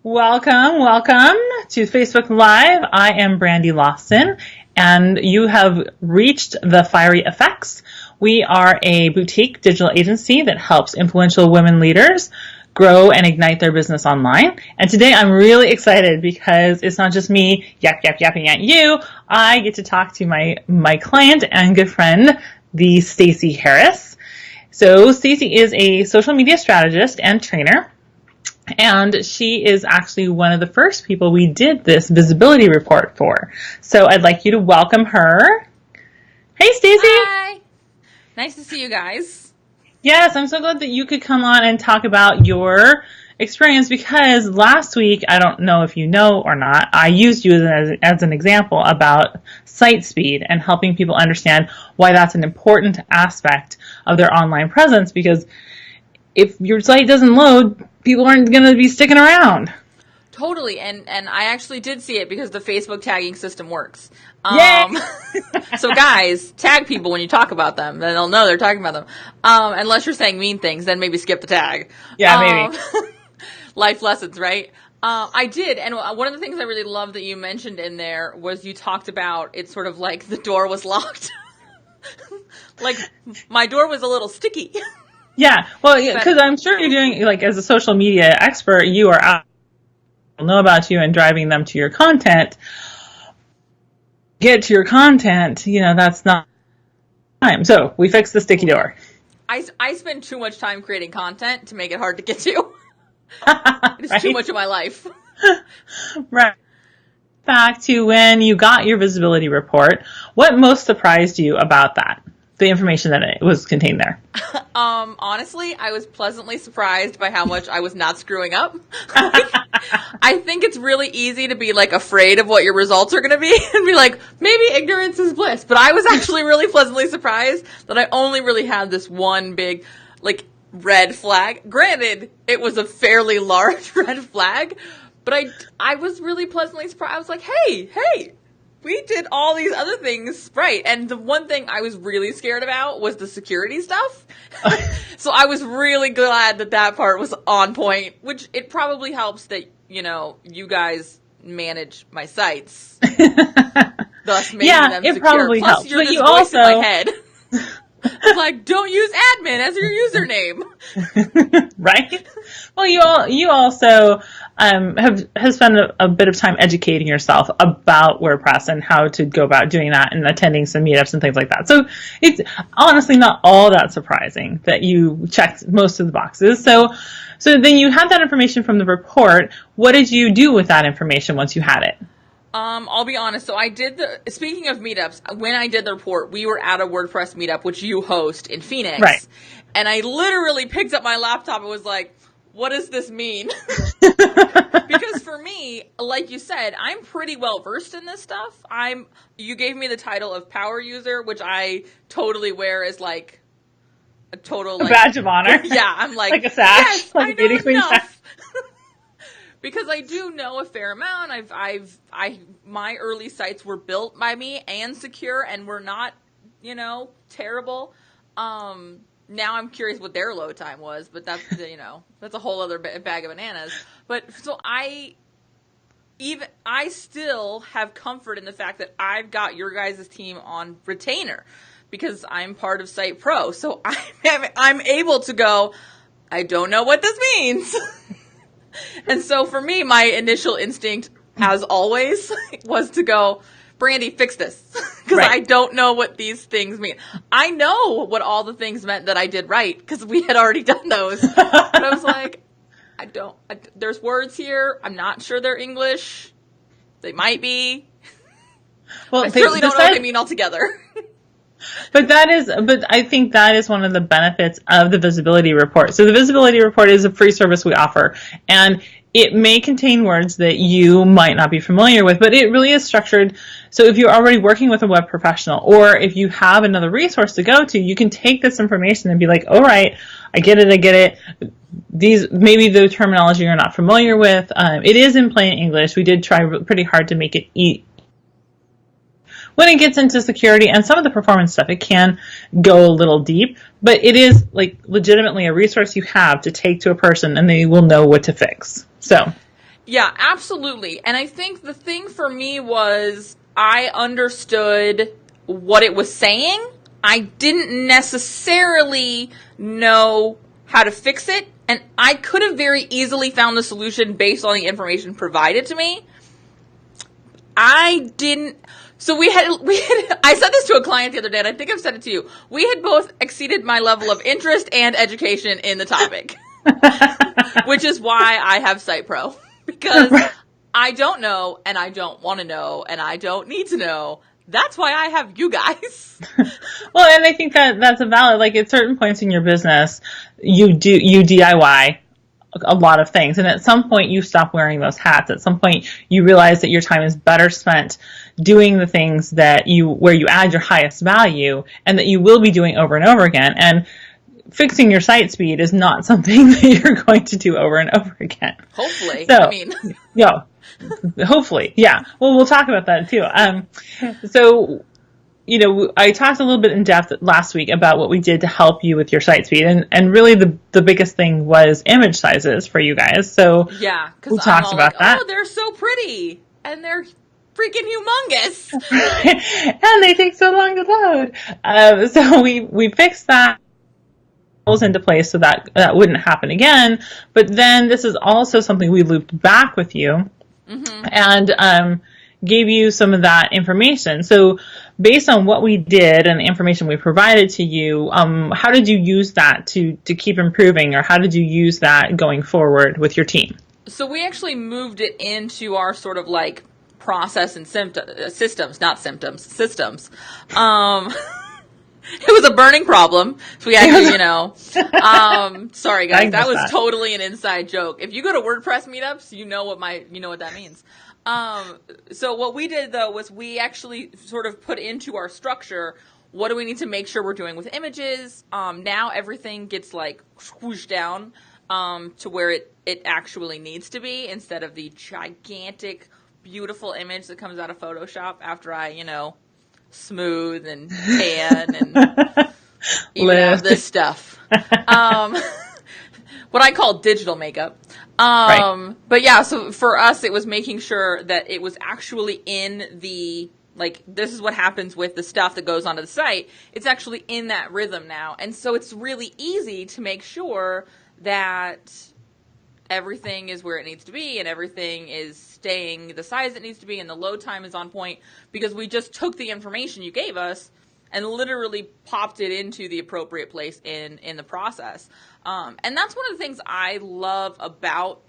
Welcome to Facebook Live. I am Brandy Lawson, and you have reached the FieryFX. We are a boutique digital agency that helps influential women leaders grow and ignite their business online. And today I'm really excited because it's not just me yapping at you. I get to talk to my client and good friend, the Stacey Harris. So Stacey is a social media strategist and trainer. And she is actually one of the first people we did this visibility report for. So I'd like you to welcome her. Hey, Stacey. Hi. Nice to see you guys. Yes, I'm so glad that you could come on and talk about your experience because last week, I don't know if you know or not, I used you as an example about site speed and helping people understand why that's an important aspect of their online presence, because if your site doesn't load, people aren't going to be sticking around. Totally, and I actually did see it because the Facebook tagging system works. So guys, tag people when you talk about them, then they'll know they're talking about them. Unless you're saying mean things, then maybe skip the tag. Yeah, maybe. Life lessons, right? I did, and one of the things I really loved that you mentioned in there was you talked about it's sort of like the door was locked. Like, my door was a little sticky. Yeah, well, because I'm sure you're doing, like, as a social media expert, you are out, know about you and driving them to your content. Get to your content, that's not time. So we fixed the sticky door. I spend too much time creating content to make it hard to get to. It's Right? too much of my life. Right. Back to when you got your visibility report, what most surprised you about that? The information that it was contained there. Honestly, I was pleasantly surprised by how much I was not screwing up. I think it's really easy to be like afraid of what your results are going to be and be like, maybe ignorance is bliss. But I was actually really pleasantly surprised that I only really had this one big, like, red flag. Granted, it was a fairly large red flag, but I was really pleasantly surprised. I was like, hey, we did all these other things right. And the one thing I was really scared about was the security stuff. So I was really glad that part was on point, which it probably helps that, you guys manage my sites. Thus making them it secure. Probably Plus, helps. you're But this you voice also in my head. Like, don't use admin as your username. Right? Well, you also have spent a bit of time educating yourself about WordPress and how to go about doing that and attending some meetups and things like that. So it's honestly not all that surprising that you checked most of the boxes. So then you had that information from the report. What did you do with that information once you had it? I'll be honest. So speaking of meetups, when I did the report, we were at a WordPress meetup, which you host in Phoenix. Right. And I literally picked up my laptop and was like, what does this mean? Because for me, like you said, I'm pretty well versed in this stuff. You gave me the title of power user, which I totally wear as like a total like, badge of honor. Yeah, I'm like a sash, yes, like I know enough. Sash. Because I do know a fair amount. My early sites were built by me and secure and were not, terrible. Now I'm curious what their load time was, but that's, that's a whole other bag of bananas. But so I still have comfort in the fact that I've got your guys' team on retainer because I'm part of Site Pro. So I'm able to go, I don't know what this means. And so for me, my initial instinct, as always, was to go, Brandy, fix this. Because I don't know what these things mean. I know what all the things meant that I did right, because we had already done those. But I was like, there's words here. I'm not sure they're English. They might be. Well, I certainly don't know what they mean altogether. But I think that is one of the benefits of the visibility report. So the visibility report is a free service we offer, and it may contain words that you might not be familiar with, but it really is structured. So if you're already working with a web professional, or if you have another resource to go to, you can take this information and be like, all right, I get it. These, maybe the terminology you're not familiar with. It is in plain English. We did try pretty hard to make it when it gets into security and some of the performance stuff, it can go a little deep, but it is like legitimately a resource you have to take to a person and they will know what to fix. So Yeah, absolutely. And I think the thing for me was I understood what it was saying. I didn't necessarily know how to fix it, and I could have very easily found the solution based on the information provided to me. I didn't. So we had, I said this to a client the other day, and I think I've said it to you. We had both exceeded my level of interest and education in the topic, which is why I have Site Pro, because I don't know, and I don't want to know, and I don't need to know. That's why I have you guys. Well, and I think that that's a valid, like at certain points in your business, you DIY a lot of things. And at some point you stop wearing those hats. At some point you realize that your time is better spent doing the things where you add your highest value and that you will be doing over and over again. And fixing your site speed is not something that you're going to do over and over again. Hopefully. So, yeah. Hopefully. Yeah. Well, we'll talk about that too. So, I talked a little bit in depth last week about what we did to help you with your site speed. And really the biggest thing was image sizes for you guys. So yeah, because we talked about that. Oh, they're so pretty. And they're freaking humongous. And they take so long to load. So we fixed that into place so that wouldn't happen again. But then this is also something we looped back with you and gave you some of that information. So based on what we did and the information we provided to you, how did you use that to keep improving, or how did you use that going forward with your team? So we actually moved it into our sort of like process and systems, not symptoms, systems. It was a burning problem. So we actually, sorry guys, that was totally an inside joke. If you go to WordPress meetups, you know what that means. So what we did though was we actually sort of put into our structure, what do we need to make sure we're doing with images? Now everything gets like squooshed down, to where it actually needs to be, instead of the gigantic, beautiful image that comes out of Photoshop after I, smooth and tan and this stuff. What I call digital makeup. Right. But yeah, so for us, it was making sure that it was actually in the, like, this is what happens with the stuff that goes onto the site. It's actually in that rhythm now. And so it's really easy to make sure that everything is where it needs to be and everything is staying the size it needs to be and the load time is on point, because we just took the information you gave us and literally popped it into the appropriate place in the process. And that's one of the things I love about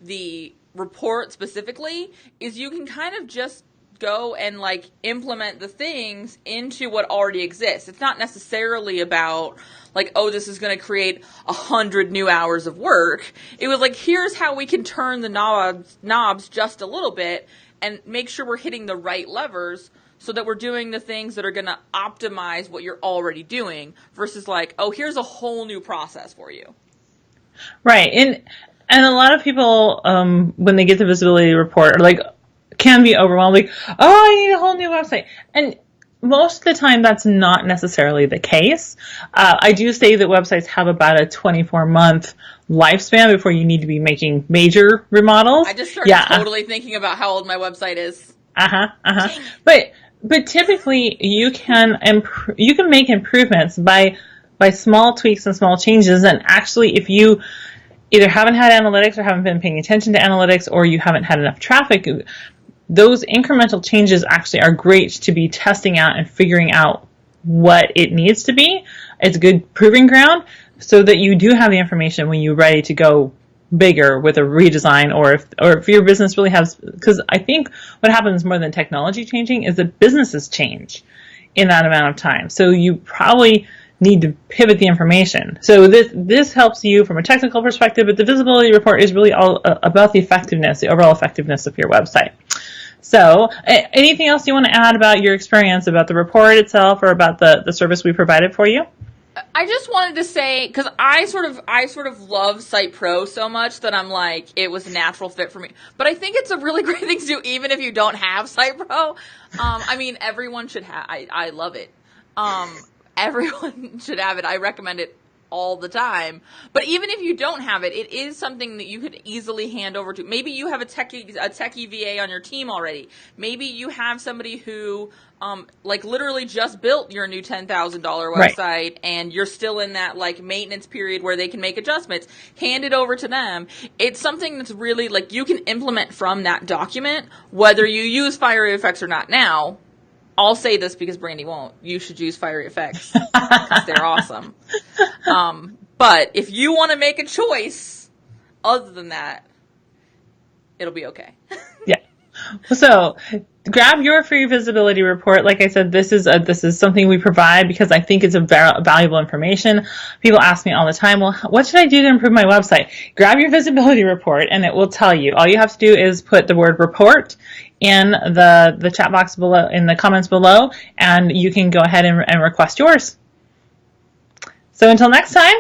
the report specifically, is you can kind of just go and like implement the things into what already exists. It's not necessarily about like, oh, this is going to create 100 new hours of work. It was like, here's how we can turn the knobs just a little bit and make sure we're hitting the right levers so that we're doing the things that are going to optimize what you're already doing, versus like, oh, here's a whole new process for you. Right. And a lot of people, when they get the visibility report, are like, can be overwhelmed, like, oh, I need a whole new website. And most of the time, that's not necessarily the case. I do say that websites have about a 24-month lifespan before you need to be making major remodels. I just started totally thinking about how old my website is. But typically, you can make improvements by small tweaks and small changes. And actually, if you either haven't had analytics or haven't been paying attention to analytics, or you haven't had enough traffic, those incremental changes actually are great to be testing out and figuring out what it needs to be. It's a good proving ground so that you do have the information when you're ready to go bigger with a redesign, or if your business really has, because I think what happens more than technology changing is that businesses change in that amount of time. So you probably need to pivot the information. So this helps you from a technical perspective, but the visibility report is really all about the overall effectiveness of your website. So anything else you want to add about your experience, about the report itself, or about the service we provided for you? I just wanted to say, because I sort of love Site Pro so much that I'm like, it was a natural fit for me. But I think it's a really great thing to do even if you don't have Site Pro. I mean, everyone should have. I love it. Everyone should have it. I recommend it all the time. But even if you don't have it, it is something that you could easily hand over to. Maybe you have a techie VA on your team already. Maybe you have somebody who like literally just built your new $10,000 website, right, and you're still in that like maintenance period where they can make adjustments. Hand it over to them. It's something that's really like you can implement from that document, whether you use FieryFX or not. Now, I'll say this because Brandy won't. You should use FieryFX because they're awesome. But if you want to make a choice other than that, it'll be okay. Yeah. So grab your free visibility report. Like I said, this is something we provide because I think it's valuable information. People ask me all the time, well, what should I do to improve my website? Grab your visibility report and it will tell you. All you have to do is put the word report in the chat box below, in the comments below, and you can go ahead and request yours. So until next time,